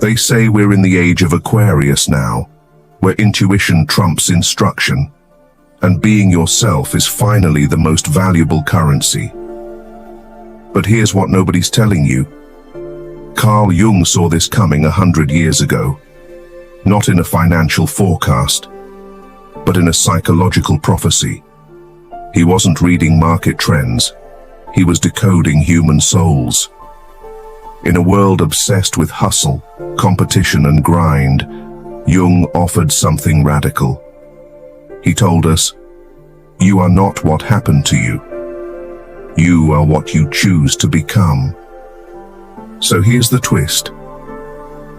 They say we're in the age of Aquarius now, where intuition trumps instruction, and being yourself is finally the most valuable currency. But here's what nobody's telling you. Carl Jung saw this coming 100 years ago, not in a financial forecast, but in a psychological prophecy. He wasn't reading market trends, he was decoding human souls. In a world obsessed with hustle, competition and grind, Jung offered something radical. He told us, "You are not what happened to you. You are what you choose to become." So here's the twist.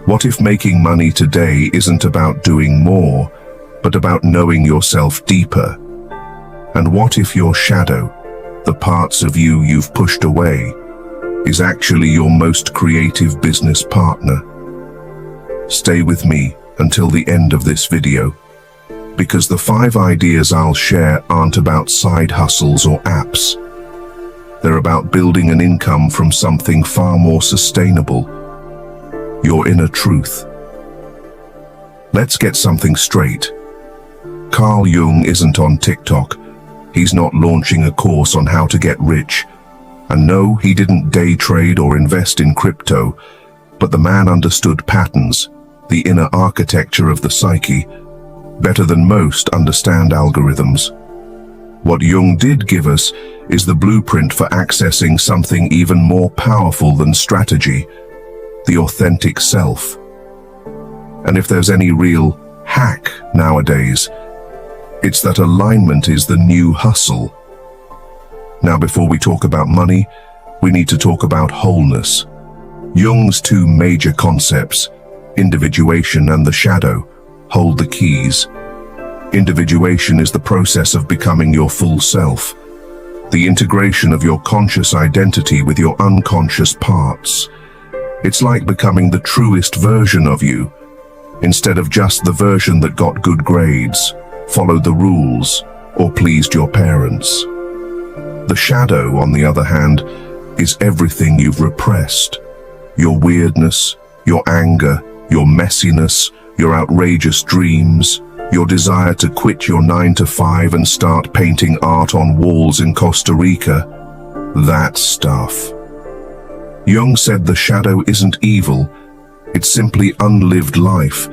What if making money today isn't about doing more, but about knowing yourself deeper? And what if your shadow, the parts of you you've pushed away, is actually your most creative business partner? Stay with me until the end of this video, because the 5 ideas I'll share aren't about side hustles or apps. They're about building an income from something far more sustainable, your inner truth. Let's get something straight. Carl Jung isn't on TikTok. He's not launching a course on how to get rich. And no, he didn't day trade or invest in crypto, but the man understood patterns, the inner architecture of the psyche, better than most understand algorithms. What Jung did give us is the blueprint for accessing something even more powerful than strategy, the authentic self. And if there's any real hack nowadays, it's that alignment is the new hustle. Now, before we talk about money, we need to talk about wholeness. Jung's 2 major concepts, individuation and the shadow, hold the keys. Individuation is the process of becoming your full self, the integration of your conscious identity with your unconscious parts. It's like becoming the truest version of you, instead of just the version that got good grades, followed the rules, or pleased your parents. The shadow, on the other hand, is everything you've repressed. Your weirdness, your anger, your messiness, your outrageous dreams, your desire to quit your 9-to-5 and start painting art on walls in Costa Rica. That stuff. Jung said the shadow isn't evil, it's simply unlived life,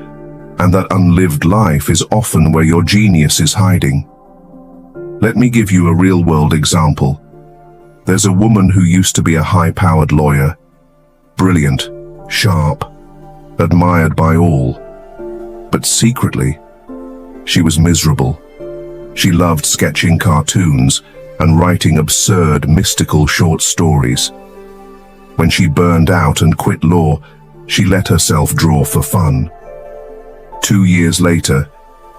and that unlived life is often where your genius is hiding. Let me give you a real-world example. There's a woman who used to be a high-powered lawyer, brilliant, sharp, admired by all, but secretly, she was miserable. She loved sketching cartoons and writing absurd, mystical short stories. When she burned out and quit law, she let herself draw for fun. 2 years later,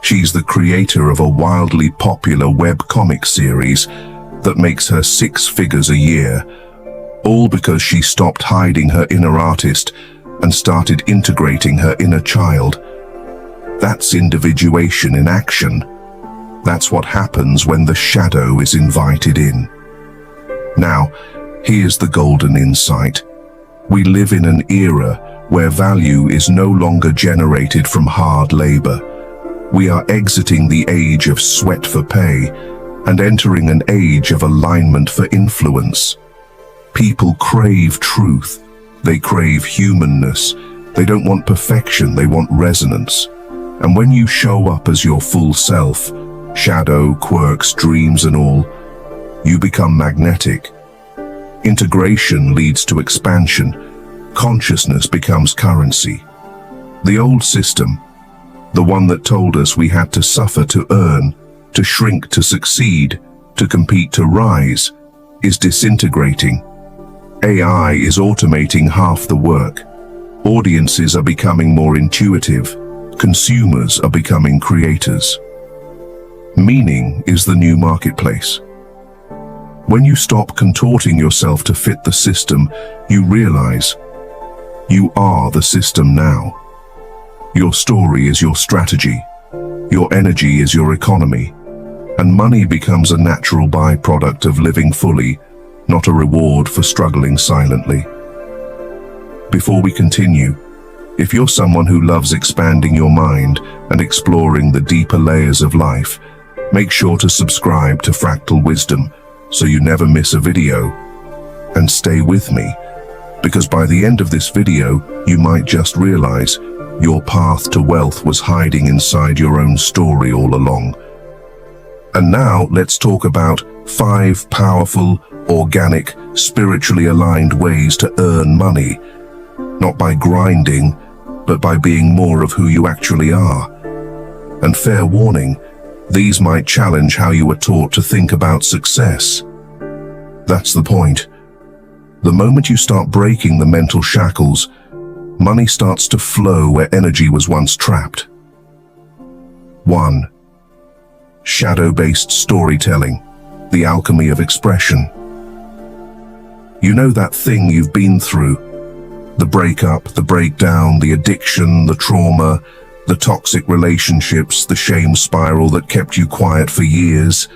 she's the creator of a wildly popular webcomic series that makes her 6 figures a year, all because she stopped hiding her inner artist and started integrating her inner child. That's individuation in action. That's what happens when the shadow is invited in. Now, here's the golden insight. We live in an era where value is no longer generated from hard labor. We are exiting the age of sweat for pay and entering an age of alignment for influence. People crave truth. They crave humanness. They don't want perfection, they want resonance. And when you show up as your full self, shadow, quirks, dreams and all, you become magnetic. Integration leads to expansion. Consciousness becomes currency. The old system, the one that told us we had to suffer to earn, to shrink to succeed, to compete to rise, is disintegrating. AI is automating half the work. Audiences are becoming more intuitive. Consumers are becoming creators. Meaning is the new marketplace. When you stop contorting yourself to fit the system, you realize you are the system now. Your story is your strategy. Your energy is your economy. And money becomes a natural byproduct of living fully, not a reward for struggling silently. Before we continue, if you're someone who loves expanding your mind and exploring the deeper layers of life, make sure to subscribe to Fractal Wisdom so you never miss a video. And stay with me, because by the end of this video, you might just realize your path to wealth was hiding inside your own story all along. And now let's talk about 5 powerful, organic, spiritually aligned ways to earn money, not by grinding, but by being more of who you actually are. And fair warning, these might challenge how you were taught to think about success. That's the point. The moment you start breaking the mental shackles, money starts to flow where energy was once trapped. 1. Shadow-based storytelling, the alchemy of expression. You know that thing you've been through, the breakup, the breakdown, the addiction, the trauma, the toxic relationships, the shame spiral that kept you quiet for years.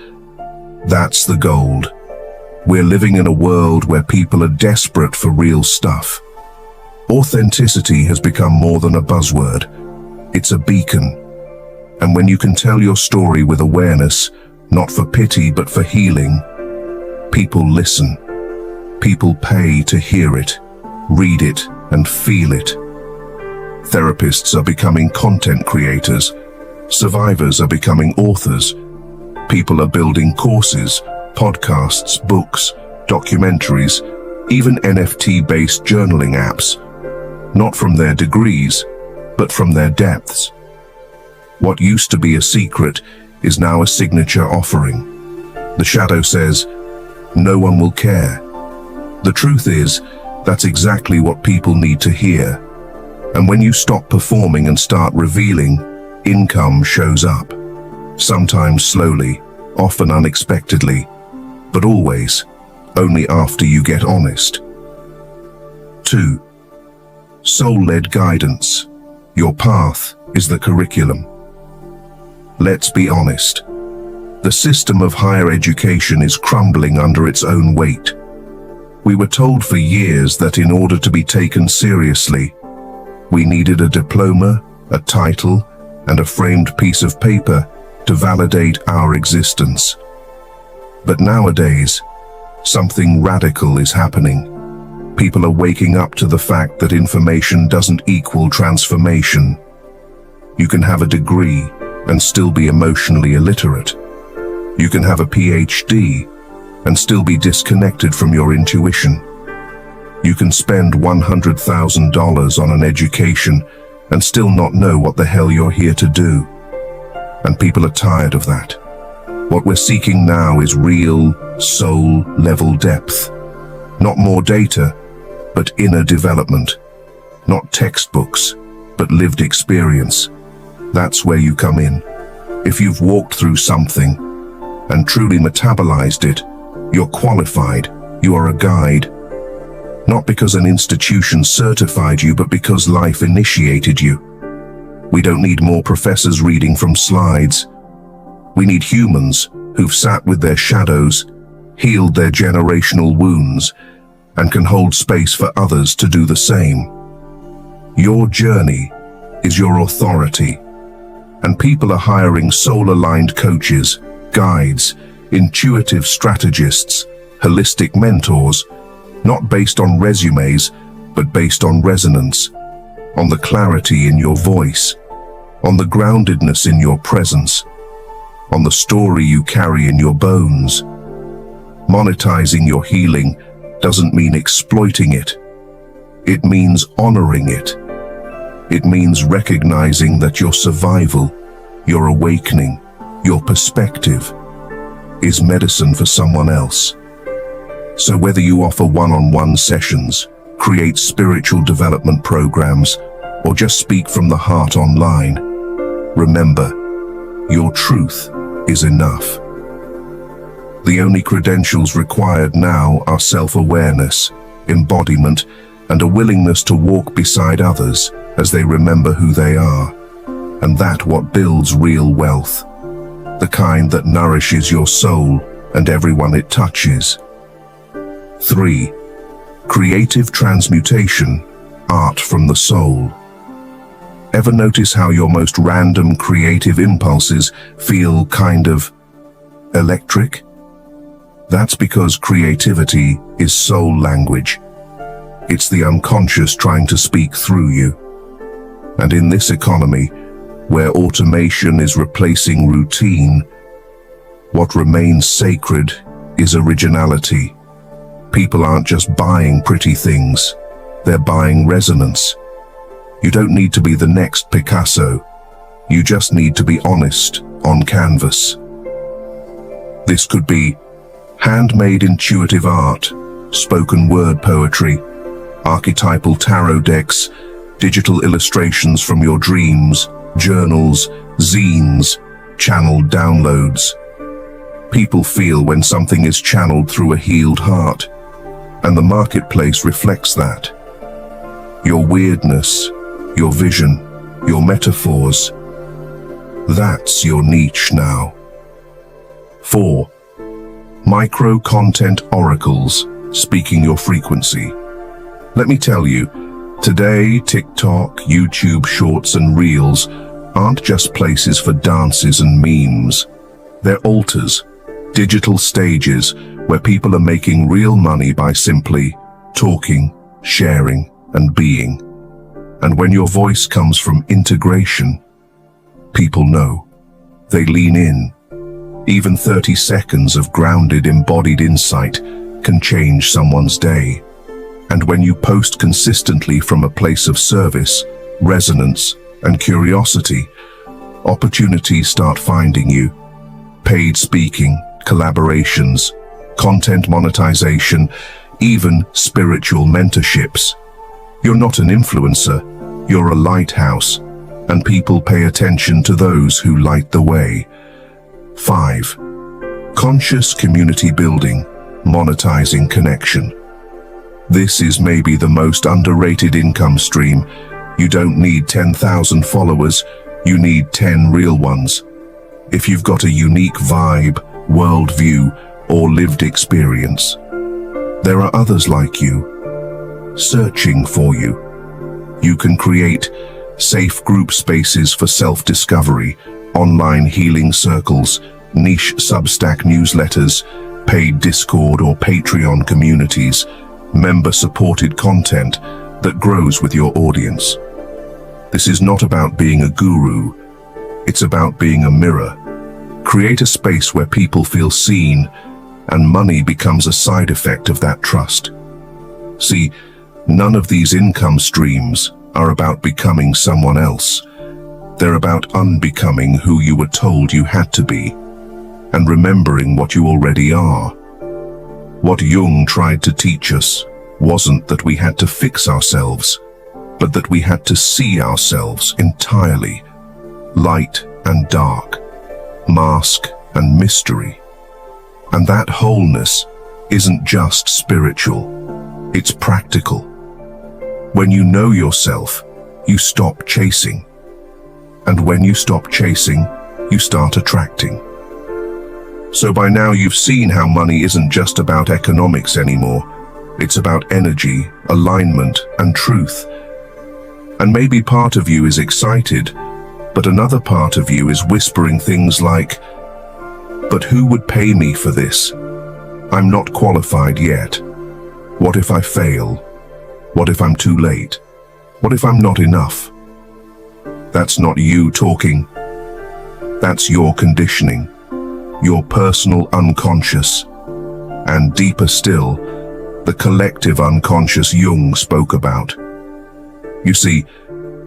That's the gold. We're living in a world where people are desperate for real stuff. Authenticity has become more than a buzzword. It's a beacon. And when you can tell your story with awareness, not for pity but for healing, people listen. People pay to hear it, read it, and feel it. Therapists are becoming content creators. Survivors are becoming authors. People are building courses, podcasts, books, documentaries, even NFT-based journaling apps. Not from their degrees, but from their depths. What used to be a secret is now a signature offering. The shadow says, no one will care. The truth is, that's exactly what people need to hear. And when you stop performing and start revealing, income shows up. Sometimes slowly, often unexpectedly, but always only after you get honest. 2. Soul-led guidance. Your path is the curriculum. Let's be honest. The system of higher education is crumbling under its own weight. We were told for years that in order to be taken seriously, we needed a diploma, a title, and a framed piece of paper to validate our existence. But nowadays, something radical is happening. People are waking up to the fact that information doesn't equal transformation. You can have a degree and still be emotionally illiterate. You can have a PhD and still be disconnected from your intuition. You can spend $100,000 on an education and still not know what the hell you're here to do. And people are tired of that. What we're seeking now is real, soul-level depth. Not more data, but inner development. Not textbooks, but lived experience. That's where you come in. If you've walked through something and truly metabolized it, you're qualified, you are a guide. Not because an institution certified you, but because life initiated you. We don't need more professors reading from slides. We need humans who've sat with their shadows, healed their generational wounds, and can hold space for others to do the same. Your journey is your authority, and people are hiring soul-aligned coaches, guides, intuitive strategists, holistic mentors, not based on resumes, but based on resonance, on the clarity in your voice, on the groundedness in your presence, on the story you carry in your bones. Monetizing your healing doesn't mean exploiting it. It means honoring it. It means recognizing that your survival, your awakening, your perspective is medicine for someone else. So whether you offer one-on-one sessions, create spiritual development programs, or just speak from the heart online, remember, your truth is enough. The only credentials required now are self-awareness, embodiment, and a willingness to walk beside others as they remember who they are. And that's what builds real wealth, the kind that nourishes your soul and everyone it touches. 3. Creative transmutation, art from the soul. Ever notice how your most random creative impulses feel kind of electric? That's because creativity is soul language. It's the unconscious trying to speak through you. And in this economy, where automation is replacing routine, what remains sacred is originality. People aren't just buying pretty things, they're buying resonance. You don't need to be the next Picasso. You just need to be honest on canvas. This could be handmade intuitive art, spoken word poetry, archetypal tarot decks, digital illustrations from your dreams, journals, zines, channeled downloads. People feel when something is channeled through a healed heart, and the marketplace reflects that. Your weirdness, your vision, your metaphors, that's your niche now. 4. Micro-content oracles, speaking your frequency. Let me tell you, today TikTok, YouTube Shorts and Reels aren't just places for dances and memes. They're altars, digital stages where people are making real money by simply talking, sharing, and being. And when your voice comes from integration, people know. They lean in. Even 30 seconds of grounded, embodied insight can change someone's day. And when you post consistently from a place of service, resonance, and curiosity, opportunities start finding you. Paid speaking, collaborations, content monetization, even spiritual mentorships. You're not an influencer, you're a lighthouse, and people pay attention to those who light the way. 5. Conscious community building, monetizing connection. This is maybe the most underrated income stream. You don't need 10,000 followers, you need 10 real ones. If you've got a unique vibe, worldview, or lived experience, there are others like you, searching for you. You can create safe group spaces for self-discovery, online healing circles, niche Substack newsletters, paid Discord or Patreon communities, member-supported content that grows with your audience. This is not about being a guru, it's about being a mirror. Create a space where people feel seen, and money becomes a side effect of that trust. See, none of these income streams are about becoming someone else. They're about unbecoming who you were told you had to be, and remembering what you already are. What Jung tried to teach us wasn't that we had to fix ourselves, but that we had to see ourselves entirely, light and dark, mask and mystery. And that wholeness isn't just spiritual, it's practical. When you know yourself, you stop chasing. And when you stop chasing, you start attracting. So by now you've seen how money isn't just about economics anymore. It's about energy, alignment, and truth. And maybe part of you is excited, but another part of you is whispering things like, "But who would pay me for this? I'm not qualified yet. What if I fail? What if I'm too late? What if I'm not enough?" That's not you talking. That's your conditioning, your personal unconscious, and deeper still, the collective unconscious Jung spoke about. You see,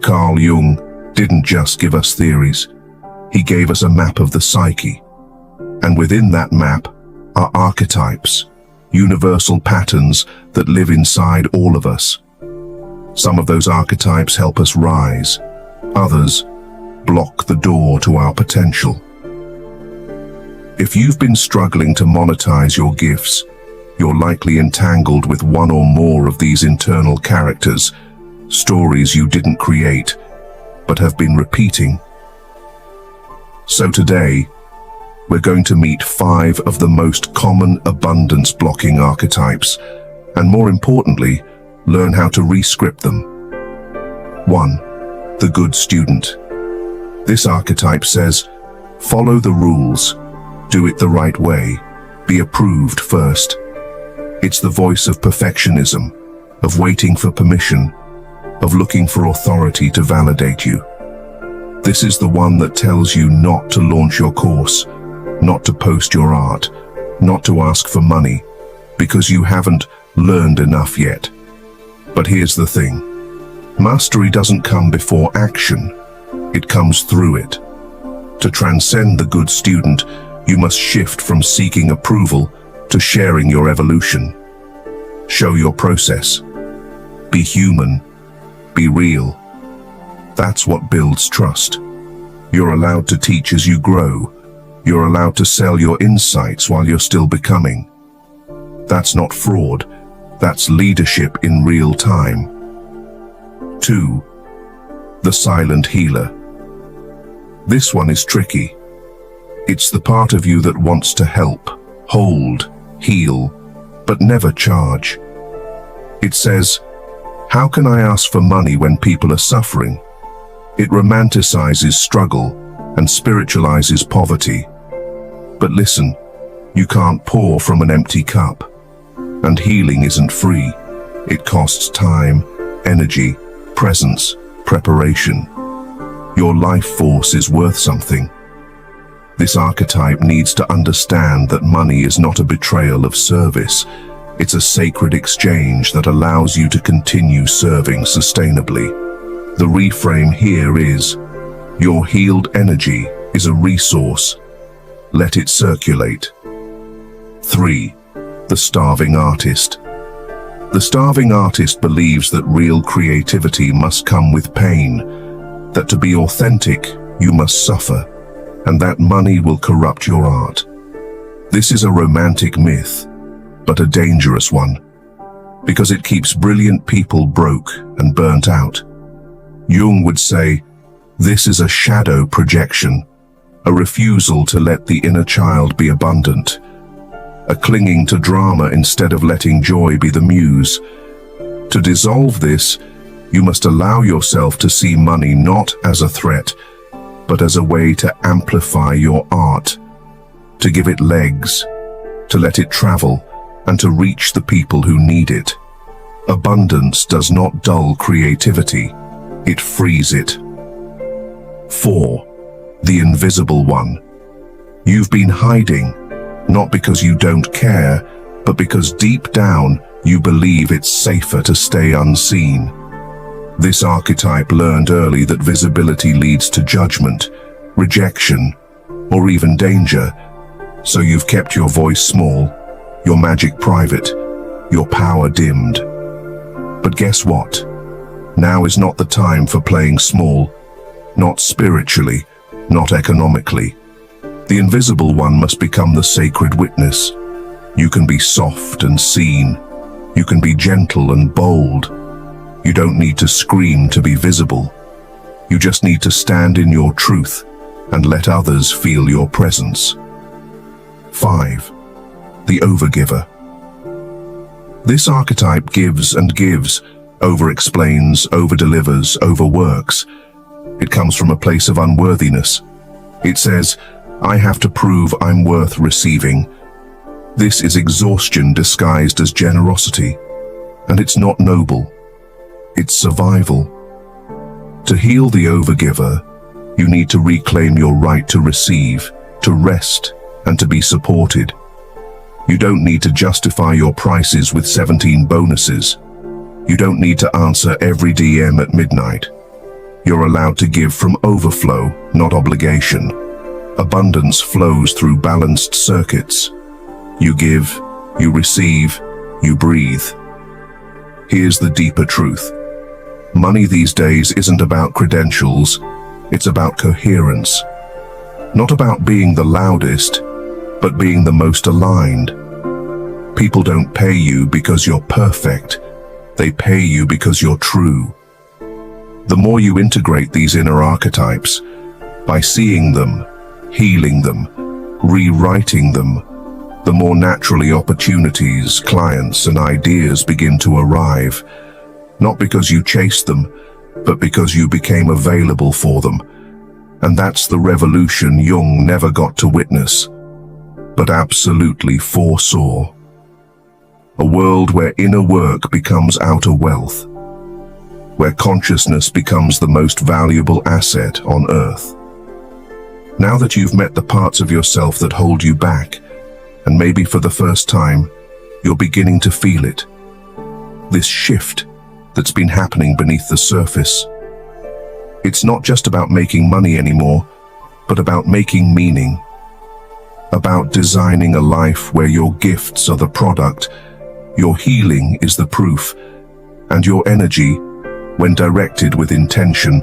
Carl Jung didn't just give us theories. He gave us a map of the psyche. And within that map are archetypes, universal patterns that live inside all of us. Some of those archetypes help us rise. Others block the door to our potential. If you've been struggling to monetize your gifts, you're likely entangled with one or more of these internal characters, stories you didn't create, but have been repeating. So today, we're going to meet 5 of the most common abundance-blocking archetypes, and more importantly, learn how to re-script them, 1. The good student. This archetype says, follow the rules, do it the right way, be approved first. It's the voice of perfectionism, of waiting for permission, of looking for authority to validate you. This is the one that tells you not to launch your course, not to post your art, not to ask for money, because you haven't learned enough yet. But here's the thing. Mastery doesn't come before action. It comes through it. To transcend the good student, you must shift from seeking approval to sharing your evolution. Show your process. Be human. Be real. That's what builds trust. You're allowed to teach as you grow. You're allowed to sell your insights while you're still becoming. That's not fraud. That's leadership in real time. 2. The silent healer. This one is tricky. It's the part of you that wants to help, hold, heal, but never charge. It says, how can I ask for money when people are suffering? It romanticizes struggle and spiritualizes poverty. But listen, you can't pour from an empty cup. And healing isn't free. It costs time, energy, presence, preparation. Your life force is worth something. This archetype needs to understand that money is not a betrayal of service. It's a sacred exchange that allows you to continue serving sustainably. The reframe here is, your healed energy is a resource. Let it circulate. 3. The starving artist. The starving artist believes that real creativity must come with pain, that to be authentic, you must suffer, and that money will corrupt your art. This is a romantic myth, but a dangerous one, because it keeps brilliant people broke and burnt out. Jung would say, this is a shadow projection, a refusal to let the inner child be abundant, a clinging to drama instead of letting joy be the muse. To dissolve this, you must allow yourself to see money not as a threat, but as a way to amplify your art, to give it legs, to let it travel, and to reach the people who need it. Abundance does not dull creativity, it frees it. 4. The invisible one. You've been hiding, not because you don't care, but because deep down you believe it's safer to stay unseen. This archetype learned early that visibility leads to judgment, rejection, or even danger, so you've kept your voice small, your magic private, your power dimmed. But guess what? Now is not the time for playing small, not spiritually, not economically. The invisible one must become the sacred witness. You can be soft and seen. You can be gentle and bold. You don't need to scream to be visible. You just need to stand in your truth and let others feel your presence. 5. The overgiver. This archetype gives and gives, over-explains, over-delivers, overworks. It comes from a place of unworthiness. It says, I have to prove I'm worth receiving. This is exhaustion disguised as generosity, and it's not noble. It's survival. To heal the overgiver, you need to reclaim your right to receive, to rest, and to be supported. You don't need to justify your prices with 17 bonuses. You don't need to answer every DM at midnight. You're allowed to give from overflow, not obligation. Abundance flows through balanced circuits. You give, you receive, you breathe. Here's the deeper truth. Money these days isn't about credentials, it's about coherence. Not about being the loudest, but being the most aligned. People don't pay you because you're perfect, they pay you because you're true. The more you integrate these inner archetypes, by seeing them, healing them, rewriting them, the more naturally opportunities, clients, and ideas begin to arrive. Not because you chase them, but because you became available for them. And that's the revolution Jung never got to witness, but absolutely foresaw. A world where inner work becomes outer wealth, where consciousness becomes the most valuable asset on earth. Now that you've met the parts of yourself that hold you back, and maybe for the first time, you're beginning to feel it. This shift that's been happening beneath the surface. It's not just about making money anymore, but about making meaning. About designing a life where your gifts are the product, your healing is the proof, and your energy, when directed with intention,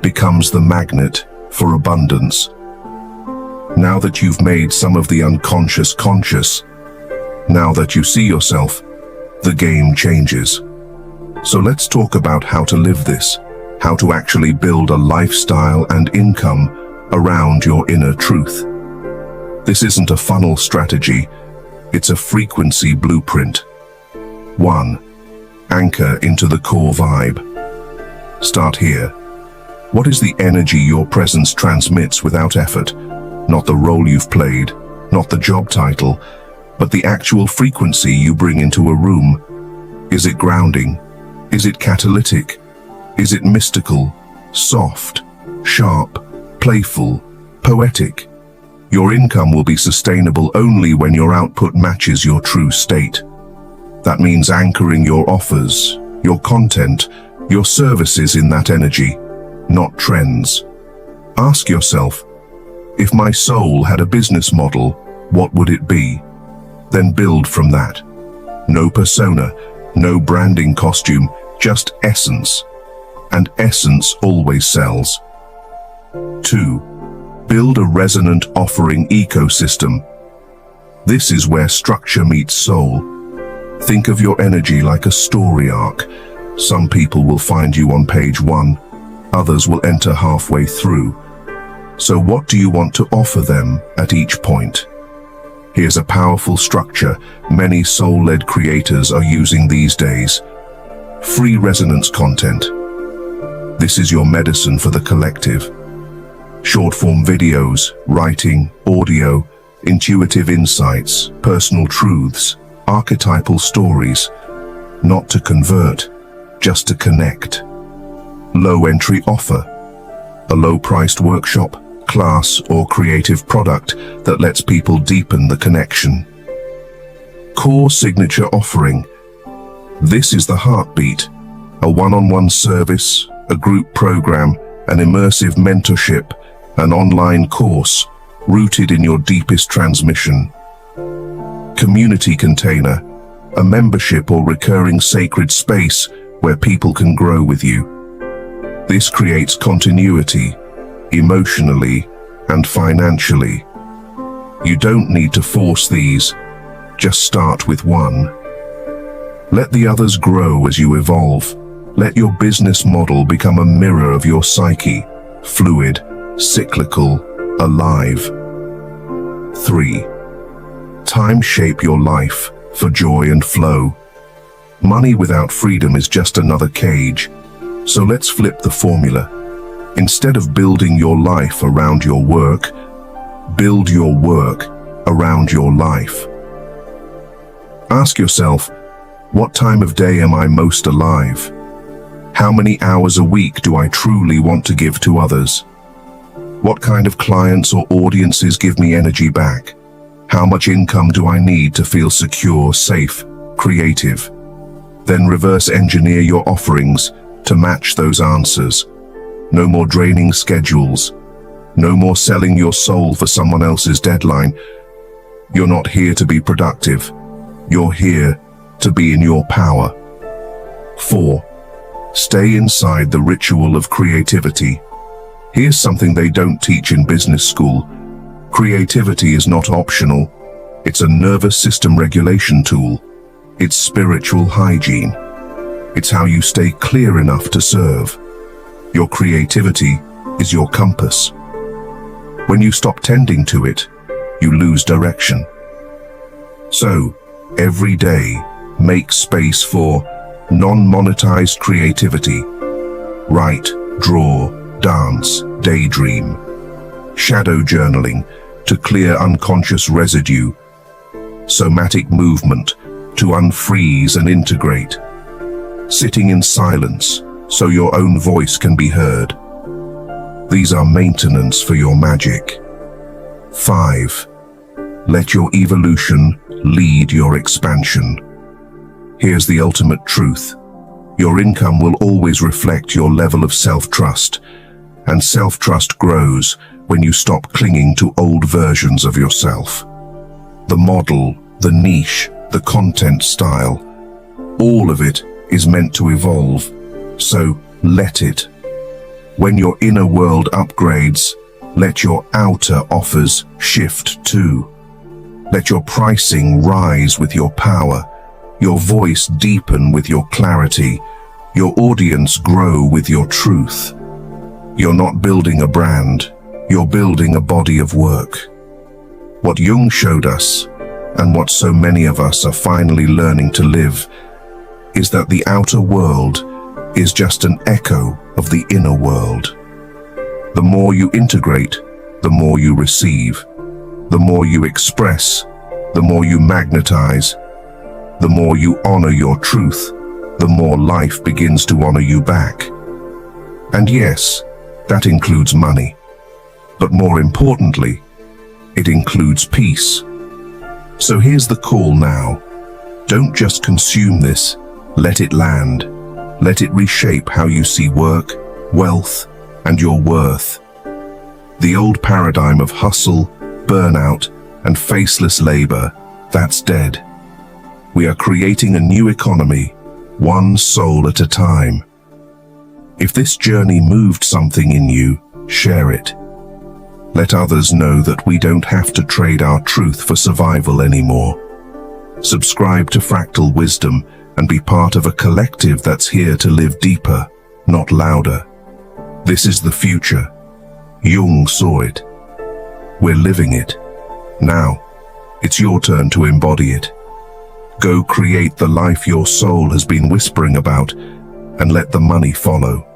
becomes the magnet for abundance. Now that you've made some of the unconscious conscious, now that you see yourself, the game changes. So let's talk about how to live this, how to actually build a lifestyle and income around your inner truth. This isn't a funnel strategy, it's a frequency blueprint. 1. Anchor into the core vibe. Start here. What is the energy your presence transmits without effort? Not the role you've played, not the job title, but the actual frequency you bring into a room. Is it grounding? Is it catalytic? Is it mystical, soft, sharp, playful, poetic? Your income will be sustainable only when your output matches your true state. That means anchoring your offers, your content, your services in that energy, not trends. Ask yourself, if my soul had a business model, what would it be? Then build from that. No persona, no branding costume, just essence. And essence always sells. 2. Build a resonant offering ecosystem. This is where structure meets soul. Think of your energy like a story arc. Some people will find you on page 1, others will enter halfway through. So what do you want to offer them at each point? Here's a powerful structure many soul-led creators are using these days. Free resonance content. This is your medicine for the collective. Short-form videos, writing, audio, intuitive insights, personal truths, archetypal stories. Not to convert, just to connect. Low-entry offer. A low-priced workshop, class, or creative product that lets people deepen the connection. Core signature offering. This is the heartbeat. A one-on-one service, a group program, an immersive mentorship, an online course, rooted in your deepest transmission. Community container. A membership or recurring sacred space where people can grow with you. This creates continuity, emotionally and financially. You don't need to force these, just start with one. Let the others grow as you evolve. Let your business model become a mirror of your psyche, fluid, cyclical, alive. 3. Time shape your life for joy and flow. Money without freedom is just another cage. So let's flip the formula. Instead of building your life around your work, build your work around your life. Ask yourself, what time of day am I most alive? How many hours a week do I truly want to give to others? What kind of clients or audiences give me energy back? How much income do I need to feel secure, safe, creative? Then reverse engineer your offerings to match those answers. No more draining schedules. No more selling your soul for someone else's deadline. You're not here to be productive. You're here to be in your power. 4. Stay inside the ritual of creativity. Here's something they don't teach in business school. Creativity is not optional. It's a nervous system regulation tool. It's spiritual hygiene. It's how you stay clear enough to serve. Your creativity is your compass. When you stop tending to it, you lose direction. So, every day, make space for non-monetized creativity. Write, draw, dance, daydream. Shadow journaling to clear unconscious residue. Somatic movement to unfreeze and integrate. Sitting in silence so your own voice can be heard. These are maintenance for your magic. 5. Let your evolution lead your expansion. Here's the ultimate truth. Your income will always reflect your level of self-trust, and self-trust grows when you stop clinging to old versions of yourself. The model, the niche, the content style, all of it is meant to evolve, so let it. When your inner world upgrades, let your outer offers shift too. Let your pricing rise with your power, your voice deepen with your clarity, your audience grow with your truth. You're not building a brand, you're building a body of work. What Jung showed us, and what so many of us are finally learning to live, is that the outer world is just an echo of the inner world. The more you integrate, the more you receive. The more you express, the more you magnetize. The more you honor your truth, the more life begins to honor you back. And yes, that includes money. But more importantly, it includes peace. So here's the call now. Don't just consume this, let it land. Let it reshape how you see work, wealth, and your worth. The old paradigm of hustle, burnout, and faceless labor, that's dead. We are creating a new economy, one soul at a time. If this journey moved something in you, share it. Let others know that we don't have to trade our truth for survival anymore. Subscribe to Fractal Wisdom and be part of a collective that's here to live deeper, not louder. This is the future. Jung saw it. We're living it. Now, it's your turn to embody it. Go create the life your soul has been whispering about, and let the money follow.